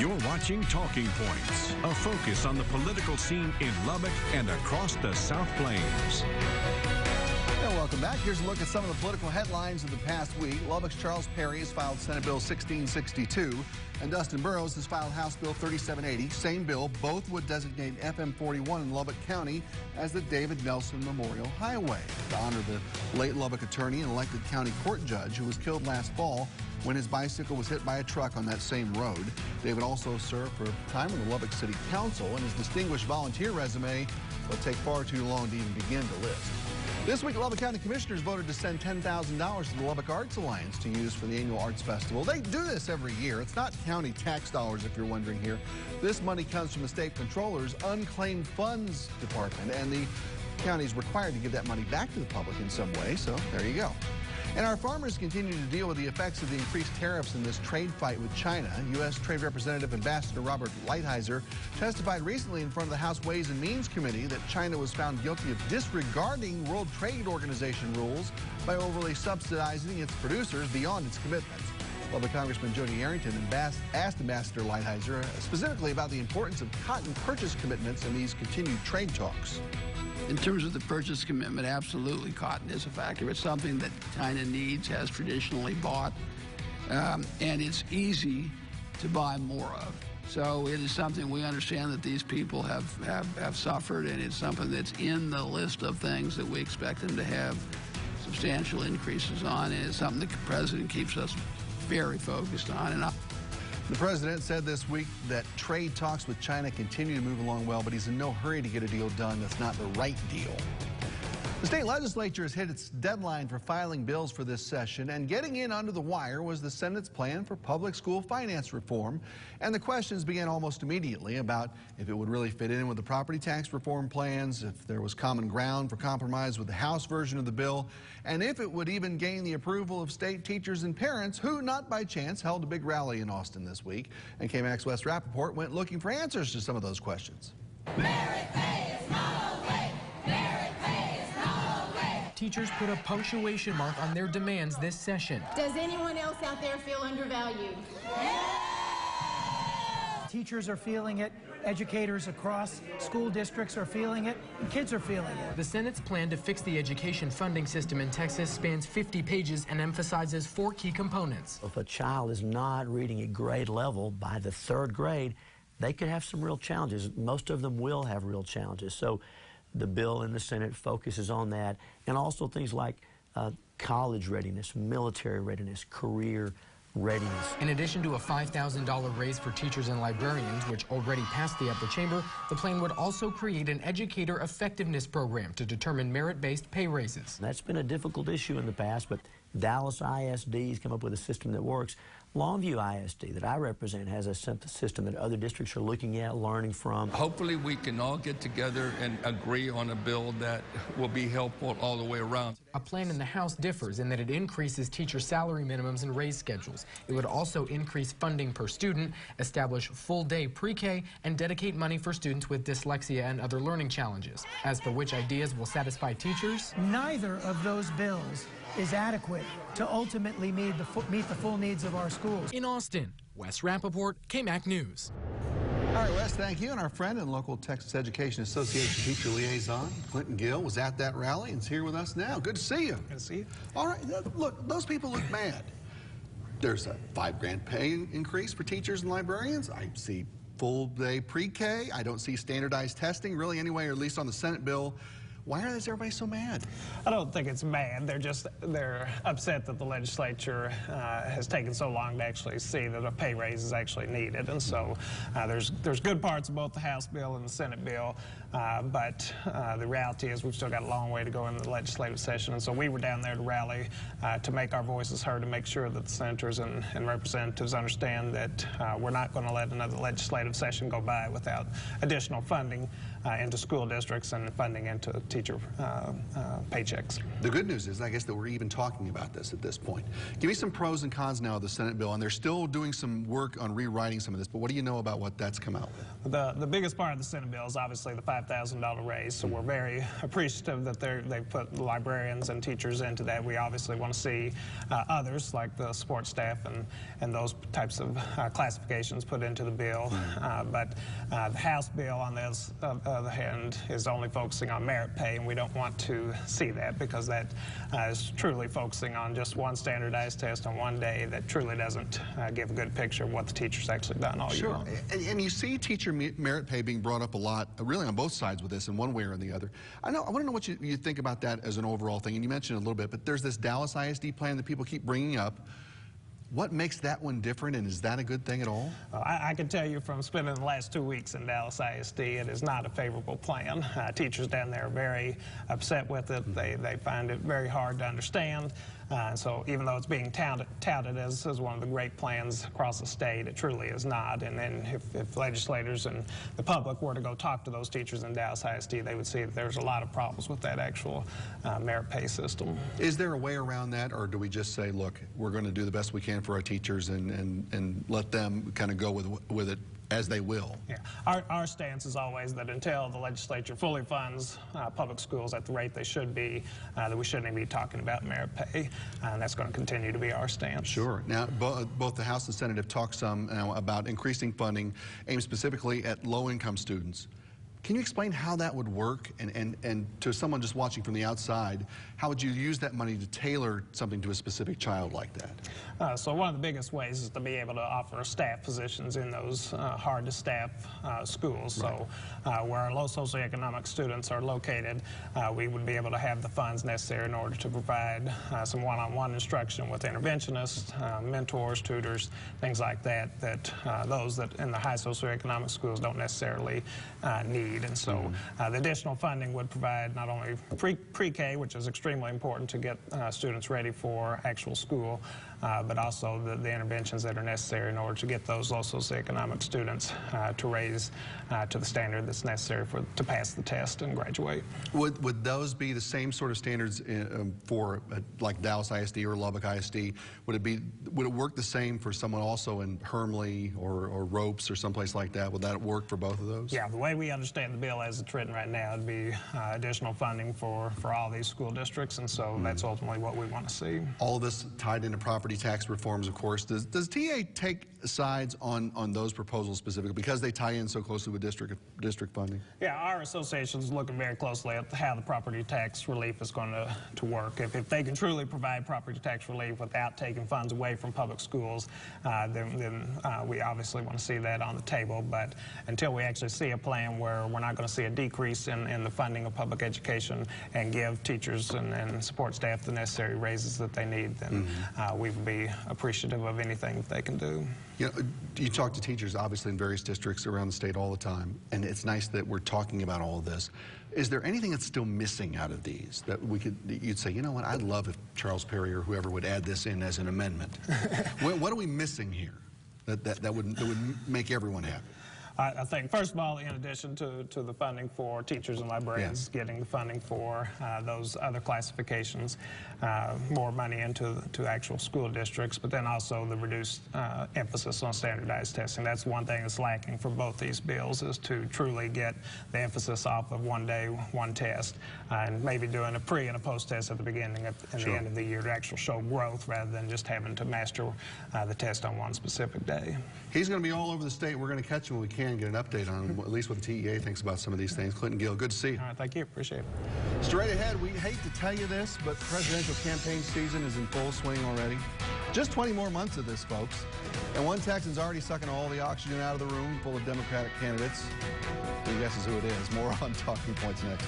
You're watching Talking Points, a focus on the political scene in Lubbock and across the South Plains. And welcome back. Here's a look at some of the political headlines of the past week. Lubbock's Charles Perry has filed Senate Bill 1662, and Dustin Burrows has filed House Bill 3780. Same bill, both would designate FM 41 in Lubbock County as the David Nelson Memorial Highway to honor the late Lubbock attorney and elected county court judge who was killed last fall when his bicycle was hit by a truck on that same road. David also served for time in the Lubbock City Council, and his distinguished volunteer resume will take far too long to even begin to list. This week, Lubbock County Commissioners voted to send $10,000 to the Lubbock Arts Alliance to use for the annual Arts Festival. They do this every year. It's not county tax dollars, if you're wondering here. This money comes from the state controller's unclaimed funds department, and the county is required to give that money back to the public in some way, so there you go. And our farmers continue to deal with the effects of the increased tariffs in this trade fight with China. U.S. Trade Representative Ambassador Robert Lighthizer testified recently in front of the House Ways and Means Committee that China was found guilty of disregarding World Trade Organization rules by overly subsidizing its producers beyond its commitments. Lubbock Congressman Jody Arrington asked Ambassador Lighthizer specifically about the importance of cotton purchase commitments in these continued trade talks. In terms of the purchase commitment, absolutely, cotton is a factor. It's something that China needs, has traditionally bought, and it's easy to buy more of. So it is something we understand that these people have suffered, and it's something that's in the list of things that we expect them to have substantial increases on, and it's something the President keeps us very focused on. And the President said this week that trade talks with China continue to move along well, but he's in no hurry to get a deal done that's not the right deal. The state legislature has hit its deadline for filing bills for this session, and getting in under the wire was the Senate's plan for public school finance reform. And the questions began almost immediately about if it would really fit in with the property tax reform plans, if there was common ground for compromise with the House version of the bill, and if it would even gain the approval of state teachers and parents who, not by chance, held a big rally in Austin this week. And KMAX West Rappaport went looking for answers to some of those questions. Merit pay is not a way. Merit pay is not a way. Teachers put a punctuation mark on their demands this session. Does anyone else out there feel undervalued? Yeah! Teachers are feeling it, educators across school districts are feeling it, and kids are feeling it. The Senate's plan to fix the education funding system in Texas spans 50 pages and emphasizes 4 key components. If a child is not reading at grade level by the 3rd grade, they could have some real challenges. Most of them will have real challenges. So the bill in the Senate focuses on that, and also things like college readiness, military readiness, career readiness. In addition to a $5,000 raise for teachers and librarians, which already passed the upper chamber, the plan would also create an educator effectiveness program to determine merit-based pay raises. That's been a difficult issue in the past, but Dallas ISD has come up with a system that works. Longview ISD, that I represent, has a system that other districts are looking at, learning from. Hopefully we can all get together and agree on a bill that will be helpful all the way around. A plan in the House differs in that it increases teacher salary minimums and raise schedules. It would also increase funding per student, establish full-day pre-K, and dedicate money for students with dyslexia and other learning challenges. As for which ideas will satisfy teachers, neither of those bills is adequate to ultimately meet the full needs of our schools. In Austin, Wes Rappaport, KMAC News. All right, Wes, thank you. And our friend and local Texas Education Association teacher liaison, Clinton Gill, was at that rally and is here with us now. Good to see you. Good to see you. All right, look, those people look mad. There's a $5,000 pay increase for teachers and librarians. I see full-day pre-K. I don't see standardized testing really anyway, or at least on the Senate bill. Why is everybody so mad? I don't think it's mad. They're upset that the legislature has taken so long to actually see that a pay raise is actually needed. And so there's good parts of both the House bill and the Senate bill, but the reality is we've still got a long way to go in the legislative session. And so we were down there to rally to make our voices heard, to make sure that the senators and representatives understand that we're not going to let another legislative session go by without additional funding into school districts and funding into teacher paychecks. The good news is, I guess, that we're even talking about this at this point. Give me some pros and cons now of the Senate bill, and they're still doing some work on rewriting some of this, but what do you know about what that's come out with? The biggest part of the Senate bill is obviously the $5,000 raise, so we're very appreciative that they've put librarians and teachers into that. We obviously want to see others, like the support staff and those types of classifications put into the bill. But the House bill, on the other hand, is only focusing on merit pay, and we don't want to see that because that is truly focusing on just one standardized test on one day that truly doesn't give a good picture of what the teacher's actually done all year long. And you see teacher merit pay being brought up a lot, really on both sides with this in one way or the other. I want to know what you think about that as an overall thing, and you mentioned it a little bit, but there's this Dallas ISD plan that people keep bringing up. What makes that one different, and is that a good thing at all? I can tell you from spending the last 2 weeks in Dallas ISD, it is not a favorable plan. Teachers down there are very upset with it. They find it very hard to understand. So even though it's being touted as one of the great plans across the state, it truly is not. And then if legislators and the public were to go talk to those teachers in Dallas ISD, they would see that there's a lot of problems with that actual merit pay system. Is there a way around that, or do we just say, look, we're going to do the best we can for our teachers and let them kind of go with it as they will? Yeah. Our stance is always that until the legislature fully funds public schools at the rate they should be, that we shouldn't be talking about merit pay, and that's going to continue to be our stance. Sure. Now, both the House and Senate have talked some about increasing funding aimed specifically at low-income students. Can you explain how that would work, and to someone just watching from the outside, how would you use that money to tailor something to a specific child like that? So one of the biggest ways is to be able to offer staff positions in those hard-to-staff schools. Right. So where our low socioeconomic students are located, we would be able to have the funds necessary in order to provide some one-on-one instruction with interventionists, mentors, tutors, things like that, those that in the high socioeconomic schools don't necessarily need. And so the additional funding would provide not only pre-K, which is extremely important to get students ready for actual school, but also the interventions that are necessary in order to get those low socioeconomic students to raise to the standard that's necessary to pass the test and graduate. Would those be the same sort of standards for like Dallas ISD or Lubbock ISD? Would it work the same for someone also in Hermleigh or Ropes or someplace like that? Would that work for both of those? Yeah, the way we understand the bill as it's written right now, it'd be additional funding for all these school districts, and so that's ultimately what we want to see. All of this tied into property tax reforms, of course. Does TA take sides on those proposals specifically because they tie in so closely with district funding? Yeah, our association is looking very closely at how the property tax relief is going to work. If they can truly provide property tax relief without taking funds away from public schools, then we obviously want to see that on the table. But until we actually see a plan where we're not going to see a decrease in the funding of public education and give teachers and support staff the necessary raises that they need, then we would be appreciative of anything that they can do. You know, you talk to teachers, obviously, in various districts around the state all the time, and it's nice that we're talking about all of this. Is there anything that's still missing out of these that you'd say, you know what, I'd love if Charles Perry or whoever would add this in as an amendment? What are we missing here that would make everyone happy? I think, first of all, in addition to the funding for teachers and librarians, getting the funding for those other classifications, more money into actual school districts, but then also the reduced emphasis on standardized testing. That's one thing that's lacking for both these bills, is to truly get the emphasis off of one day, one test, and maybe doing a pre and a post test at the beginning and the end of the year to actually show growth rather than just having to master the test on one specific day. He's going to be all over the state. We're going to catch him when we can, get an update on at least what the TEA thinks about some of these things. Clinton Gill, good to see you. All right, thank you. Appreciate it. Straight ahead, we hate to tell you this, but presidential campaign season is in full swing already. Just 20 more months of this, folks. And one Texan's already sucking all the oxygen out of the room full of Democratic candidates. Who guesses who it is? More on Talking Points next.